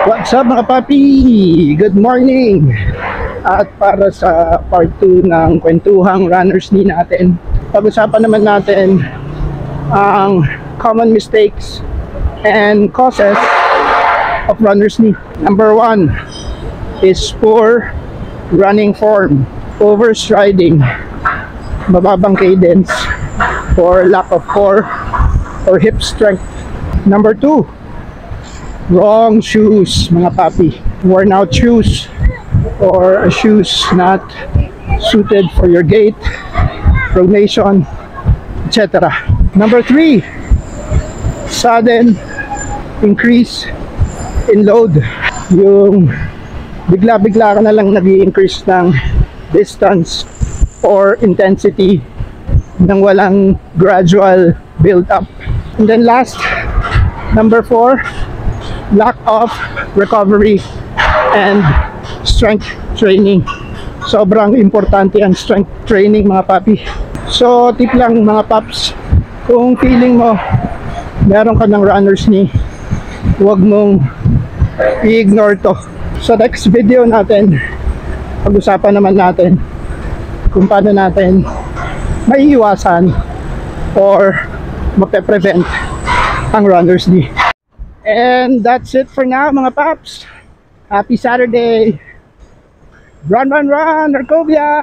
What's up mga papi? Good morning! At para sa part 2 ng kwentuhang runners knee natin, pag-usapan naman natin ang common mistakes and causes of runner's knee. Number 1 is poor running form, overstriding, mababang cadence, or lack of core or hip strength. Number 2, wrong shoes mga papi, worn out shoes or shoes not suited for your gait, pronation, etc. Number 3, sudden increase in load, yung bigla-bigla ka na lang nag-i-increase ng distance or intensity nang walang gradual build up. And then last, number 4, lack of recovery and strength training. Sobrang importante ang strength training mga papi. So tip lang mga paps, kung feeling mo meron ka ng runner's knee, huwag mong i-ignore to. Sa next video natin, pag-usapan naman natin kung paano natin maiiwasan or mape-prevent ang runner's knee. And that's it for now mga paps. Happy Saturday! Run, run, run, Arcovia!